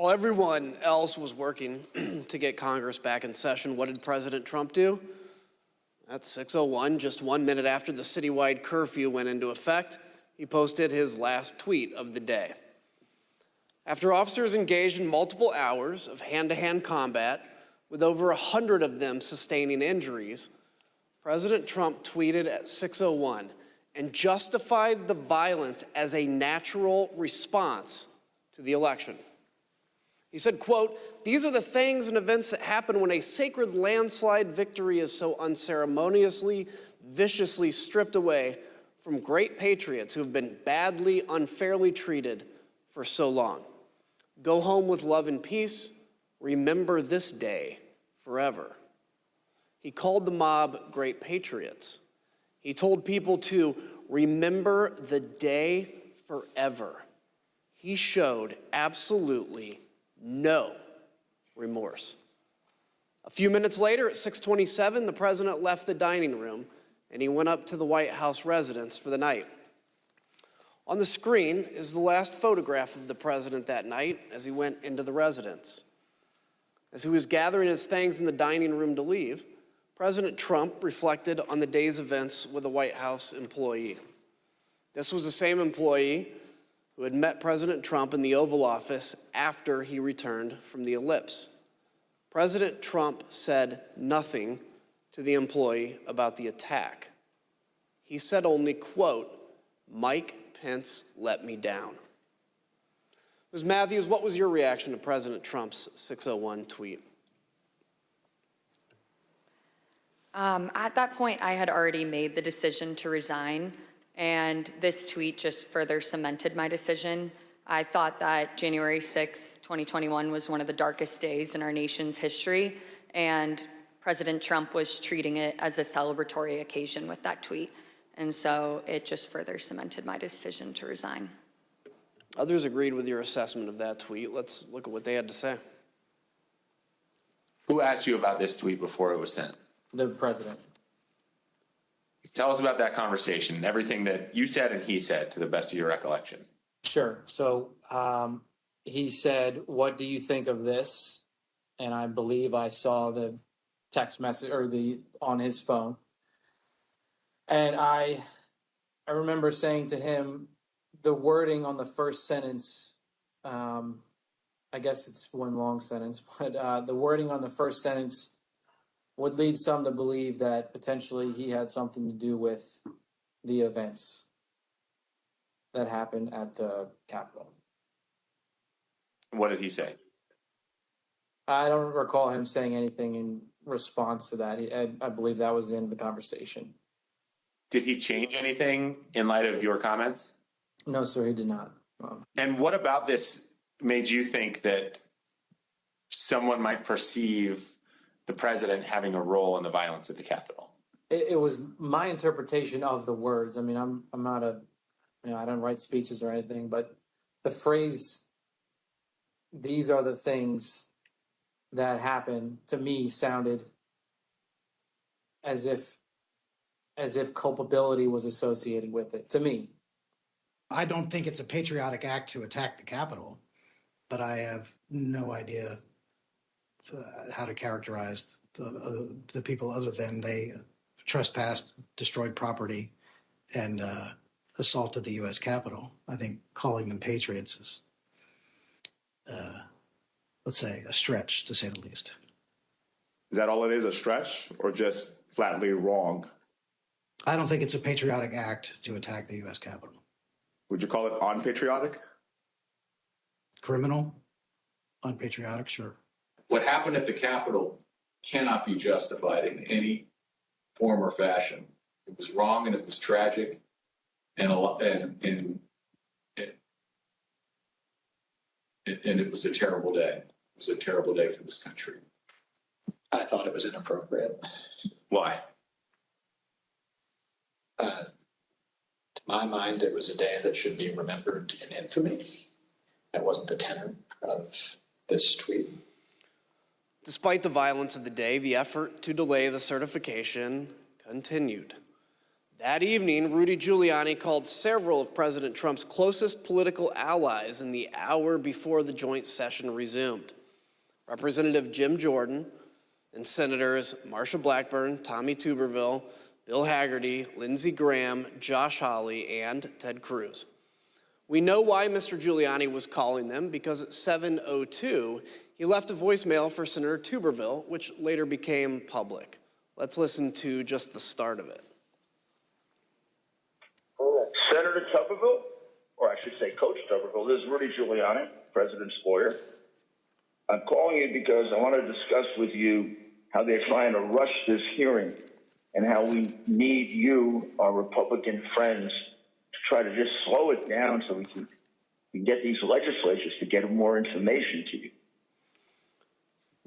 While everyone else was working to get Congress back in session, what did President Trump do? At 6:01, just 1 minute after the citywide curfew went into effect, he posted his last tweet of the day. After officers engaged in multiple hours of hand-to-hand combat, with over 100 of them sustaining injuries, President Trump tweeted at 6:01 and justified the violence as a natural response to the election. He said, quote, "These are the things and events that happen when a sacred landslide victory is so unceremoniously, viciously stripped away from great patriots who have been badly, unfairly treated for so long. Go home with love and peace. Remember this day forever." He called the mob great patriots. He told people to remember the day forever. He showed absolutely no remorse. A few minutes later, at 6:27, the president left the dining room and he went up to the White House residence for the night. On the screen is the last photograph of the president that night as he went into the residence. As he was gathering his things in the dining room to leave, President Trump reflected on the day's events with a White House employee. This was the same employee who had met President Trump in the Oval Office after he returned from the ellipse. President Trump said nothing to the employee about the attack. He said only, quote, "Mike Pence let me down." Ms. Matthews, what was your reaction to President Trump's 6:01 tweet? At that point, I had already made the decision to resign, and this tweet just further cemented my decision. I thought that January 6th, 2021 was one of the darkest days in our nation's history, and President Trump was treating it as a celebratory occasion with that tweet. And so it just further cemented my decision to resign. Others agreed with your assessment of that tweet. Let's look at what they had to say. Who asked you about this tweet before it was sent? The president. Tell us about that conversation, everything that you said and he said, to the best of your recollection. Sure. So he said, "What do you think of this?" And I believe I saw the text message or on his phone. And I remember saying to him, the wording on the first sentence, I guess it's one long sentence, but the wording on the first sentence would lead some to believe that potentially he had something to do with the events that happened at the Capitol. What did he say? I don't recall him saying anything in response to that. I believe that was the end of the conversation. Did he change anything in light of your comments? No, sir, he did not. And what about this made you think that someone might perceive the president having a role in the violence at the Capitol? It was my interpretation of the words. I mean, I'm not I don't write speeches or anything, but the phrase, "These are the things that happened," to me sounded as if culpability was associated with it, to me. I don't think it's a patriotic act to attack the Capitol, but I have no idea how to characterize the people other than they trespassed, destroyed property, and assaulted the U.S. Capitol. I think calling them patriots is, let's say, a stretch, to say the least. Is that all it is, a stretch, or just flatly wrong? I don't think it's a patriotic act to attack the U.S. Capitol. Would you call it unpatriotic? Criminal? Unpatriotic? Sure. What happened at the Capitol cannot be justified in any form or fashion. It was wrong and it was tragic, and it was a terrible day. It was a terrible day for this country. I thought it was inappropriate. Why? To my mind, it was a day that should be remembered in infamy. That wasn't the tenor of this tweet. Despite the violence of the day, the effort to delay the certification continued. That evening, Rudy Giuliani called several of President Trump's closest political allies in the hour before the joint session resumed. Representative Jim Jordan and Senators Marsha Blackburn, Tommy Tuberville, Bill Hagerty, Lindsey Graham, Josh Hawley, and Ted Cruz. We know why Mr. Giuliani was calling them, because at 7:02, he left a voicemail for Senator Tuberville, which later became public. Let's listen to just the start of it. Senator Tuberville, or I should say Coach Tuberville, this is Rudy Giuliani, President's lawyer. I'm calling you because I want to discuss with you how they're trying to rush this hearing and how we need you, our Republican friends, to try to just slow it down so we can get these legislatures to get more information to you.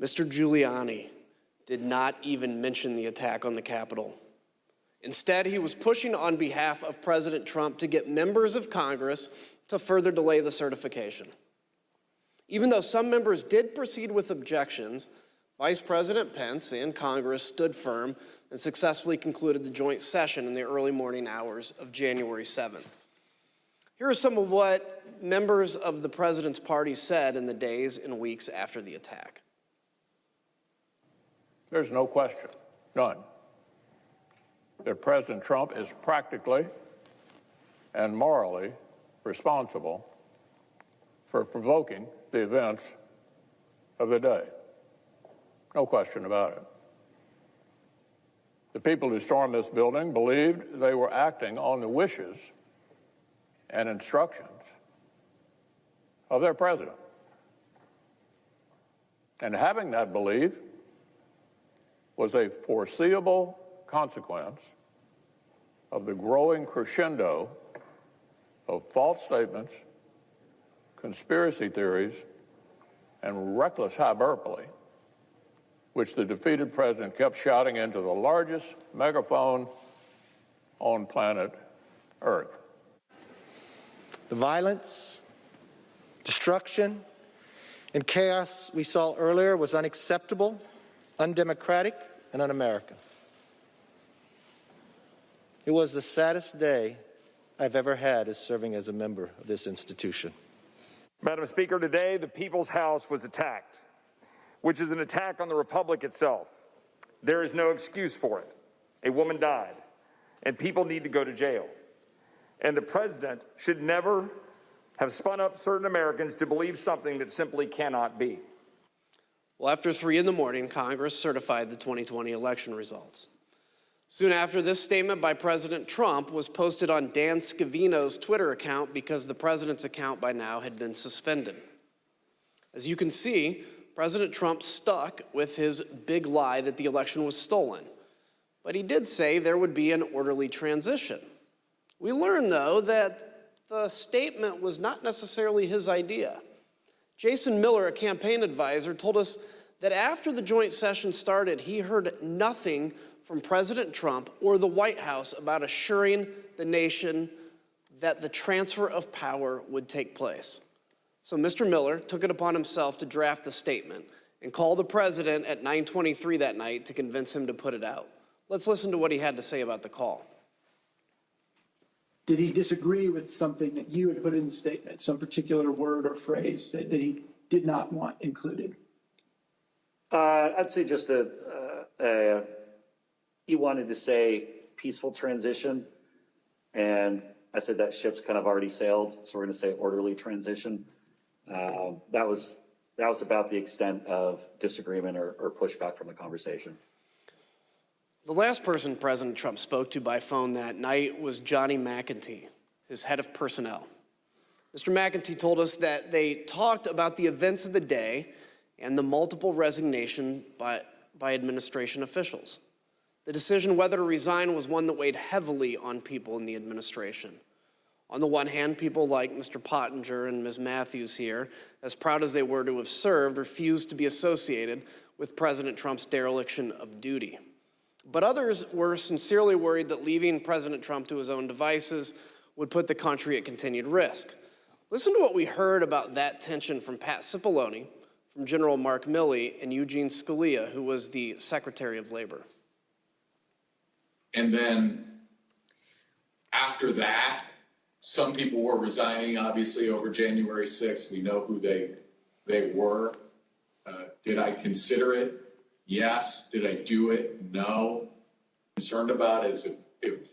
Mr. Giuliani did not even mention the attack on the Capitol. Instead, he was pushing on behalf of President Trump to get members of Congress to further delay the certification. Even though some members did proceed with objections, Vice President Pence and Congress stood firm and successfully concluded the joint session in the early morning hours of January 7th. Here are some of what members of the president's party said in the days and weeks after the attack. There's no question, none, that President Trump is practically and morally responsible for provoking the events of the day. No question about it. The people who stormed this building believed they were acting on the wishes and instructions of their president. And having that belief was a foreseeable consequence of the growing crescendo of false statements, conspiracy theories, and reckless hyperbole, which the defeated president kept shouting into the largest megaphone on planet Earth. The violence, destruction, and chaos we saw earlier was unacceptable, undemocratic, and un-American. It was the saddest day I've ever had as serving as a member of this institution. Madam Speaker, today the People's House was attacked, which is an attack on the Republic itself. There is no excuse for it. A woman died, and people need to go to jail. And the president should never have spun up certain Americans to believe something that simply cannot be. Well, after 3 a.m, Congress certified the 2020 election results. Soon after, this statement by President Trump was posted on Dan Scavino's Twitter account because the president's account by now had been suspended. As you can see, President Trump stuck with his big lie that the election was stolen. But he did say there would be an orderly transition. We learned, though, that the statement was not necessarily his idea. Jason Miller, a campaign advisor, told us that after the joint session started, he heard nothing from President Trump or the White House about assuring the nation that the transfer of power would take place. So Mr. Miller took it upon himself to draft the statement and call the president at 9:23 that night to convince him to put it out. Let's listen to what he had to say about the call. Did he disagree with something that you had put in the statement, some particular word or phrase that he did not want included? I'd say just he wanted to say peaceful transition, and I said that ship's kind of already sailed, so we're going to say orderly transition. That was about the extent of disagreement or pushback from the conversation. The last person President Trump spoke to by phone that night was Johnny McEntee, his head of personnel. Mr. McEntee told us that they talked about the events of the day and the multiple resignation by administration officials. The decision whether to resign was one that weighed heavily on people in the administration. On the one hand, people like Mr. Pottinger and Ms. Matthews here, as proud as they were to have served, refused to be associated with President Trump's dereliction of duty. But others were sincerely worried that leaving President Trump to his own devices would put the country at continued risk. Listen to what we heard about that tension from Pat Cipollone, from General Mark Milley, and Eugene Scalia, who was the Secretary of Labor. And then After that, some people were resigning, obviously, over January 6th. We know who they were. Did I consider it? Yes. Did I do it? No. Concerned about is if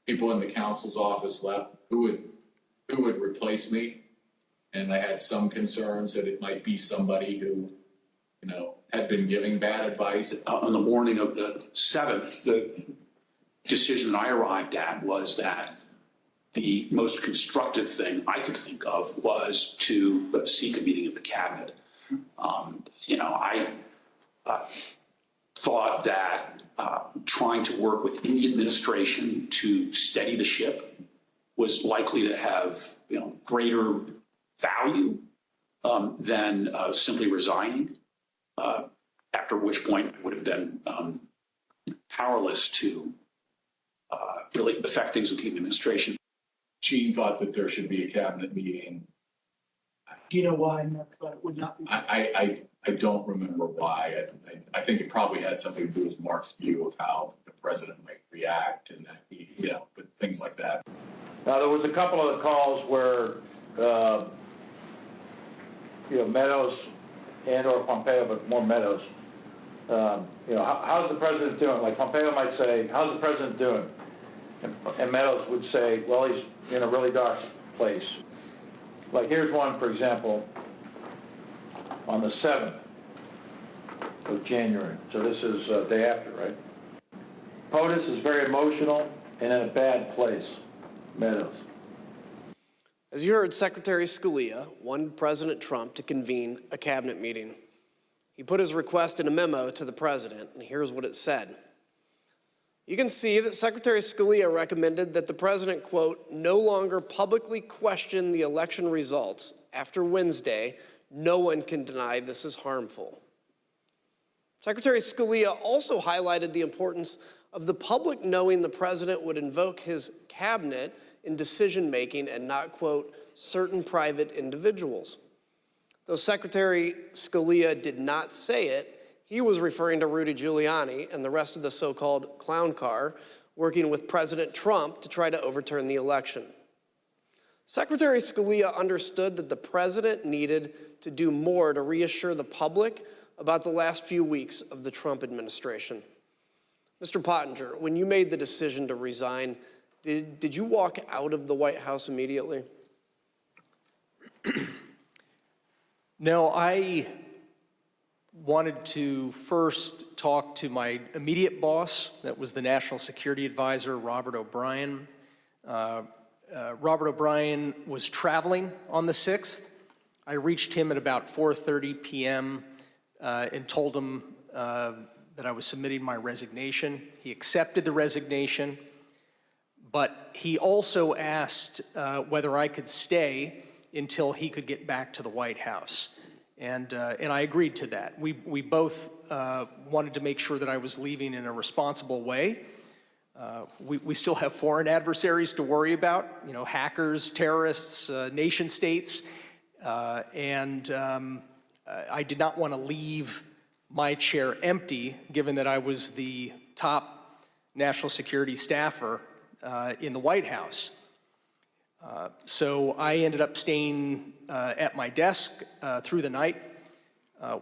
people in the council's office left, who would replace me? And I had some concerns that it might be somebody who, had been giving bad advice. On the morning of the 7th, the decision I arrived at was that the most constructive thing I could think of was to seek a meeting of the cabinet. I thought that trying to work within the administration to steady the ship was likely to have greater value than simply resigning. After which point it would have been powerless to really affect things with the administration. Gene thought that there should be a cabinet meeting. Do you know why Mark thought it would not be? I don't remember why. I think it probably had something to do with Mark's view of how the president might react and that but things like that. Now, there was a couple of the calls where, Meadows and or Pompeo, but more Meadows, how's the president doing? Like Pompeo might say, how's the president doing? And Meadows would say, well, he's in a really dark place. Like here's one, for example, on the 7th of January. So this is day after, right? POTUS is very emotional and in a bad place. Meadows. As you heard, Secretary Scalia wanted President Trump to convene a cabinet meeting. He put his request in a memo to the president, and here's what it said. You can see that Secretary Scalia recommended that the president, quote, no longer publicly question the election results. After Wednesday, no one can deny this is harmful. Secretary Scalia also highlighted the importance of the public knowing the president would invoke his cabinet in decision-making and not, quote, certain private individuals. Though Secretary Scalia did not say it, he was referring to Rudy Giuliani and the rest of the so-called clown car working with President Trump to try to overturn the election. Secretary Scalia understood that the president needed to do more to reassure the public about the last few weeks of the Trump administration. Mr. Pottinger, when you made the decision to resign, did you walk out of the White House immediately? No, I wanted to first talk to my immediate boss, that was the National Security Advisor, Robert O'Brien. Robert O'Brien was traveling on the 6th. I reached him at about 4:30 p.m. And told him that I was submitting my resignation. He accepted the resignation, but he also asked whether I could stay until he could get back to the White House. And I agreed to that. We both wanted to make sure that I was leaving in a responsible way. We still have foreign adversaries to worry about, hackers, terrorists, nation states. I did not want to leave my chair empty, given that I was the top national security staffer in the White House. So I ended up staying at my desk through the night.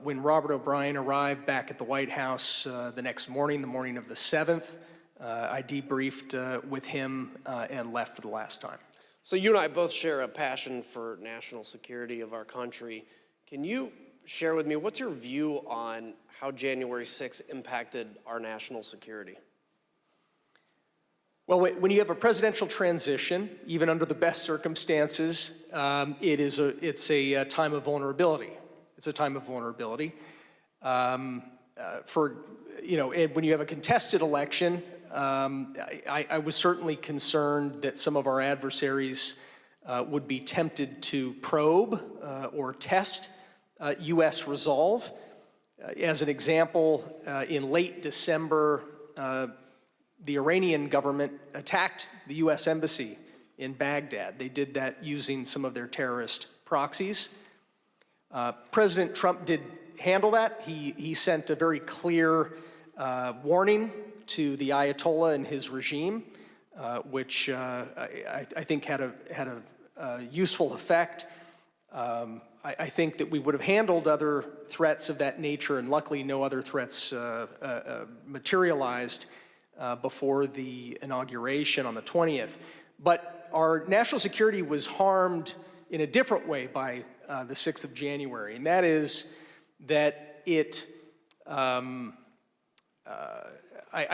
When Robert O'Brien arrived back at the White House the next morning, the morning of the 7th, I debriefed with him and left for the last time. So you and I both share a passion for national security of our country. Can you share with me, what's your view on how January 6th impacted our national security? Well, when you have a presidential transition, even under the best circumstances, it's a time of vulnerability. It's a time of vulnerability. And when you have a contested election, I was certainly concerned that some of our adversaries would be tempted to probe or test U.S. resolve. As an example, in late December, the Iranian government attacked the U.S. Embassy in Baghdad. They did that using some of their terrorist proxies. President Trump did handle that. He sent a very clear warning to the Ayatollah and his regime which I think had a useful effect. I think that we would have handled other threats of that nature, and luckily no other threats materialized before the inauguration on the 20th. But our national security was harmed in a different way by the 6th of January, and that is that it, I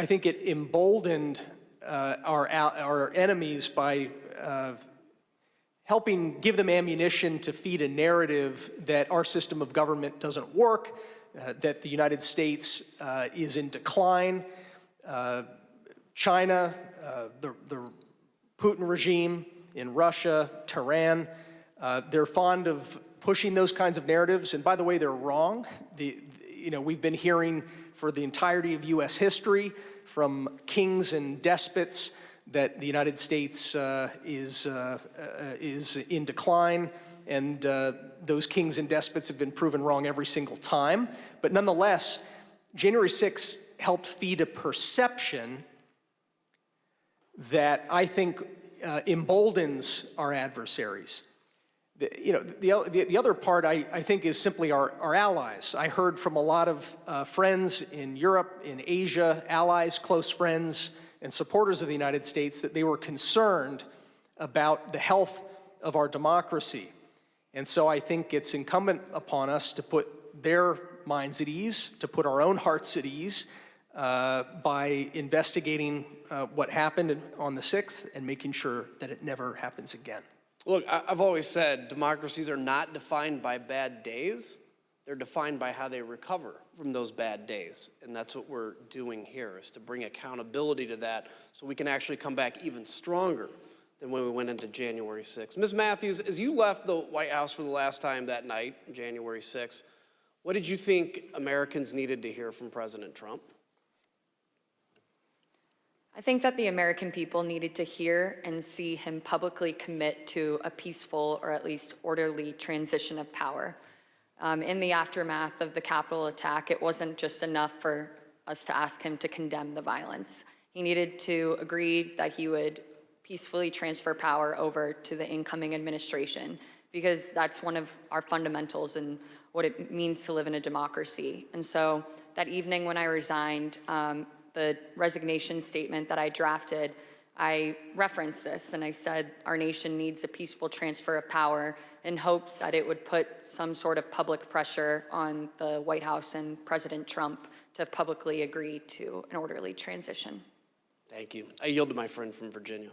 think it emboldened our enemies by helping give them ammunition to feed a narrative that our system of government doesn't work, that the United States is in decline. China, the Putin regime in Russia, Tehran, they're fond of pushing those kinds of narratives. And by the way, they're wrong. We've been hearing for the entirety of U.S. history from kings and despots that the United States is in decline, and those kings and despots have been proven wrong every single time. But nonetheless, January 6th helped feed a perception that I think emboldens our adversaries. The other part I think is simply our allies. I heard from a lot of friends in Europe, in Asia, allies, close friends, and supporters of the United States that they were concerned about the health of our democracy. And so I think it's incumbent upon us to put their minds at ease, to put our own hearts at ease by investigating what happened on the 6th and making sure that it never happens again. Look, I've always said democracies are not defined by bad days. They're defined by how they recover from those bad days. And that's what we're doing here, is to bring accountability to that so we can actually come back even stronger than when we went into January 6th. Ms. Matthews, as you left the White House for the last time that night, January 6th, what did you think Americans needed to hear from President Trump? I think that the American people needed to hear and see him publicly commit to a peaceful or at least orderly transition of power. In the aftermath of the Capitol attack, it wasn't just enough for us to ask him to condemn the violence. He needed to agree that he would peacefully transfer power over to the incoming administration, because that's one of our fundamentals and what it means to live in a democracy. And so that evening when I resigned, the resignation statement that I drafted, I referenced this and I said our nation needs a peaceful transfer of power, in hopes that it would put some sort of public pressure on the White House and President Trump to publicly agree to an orderly transition. Thank you. I yield to my friend from Virginia.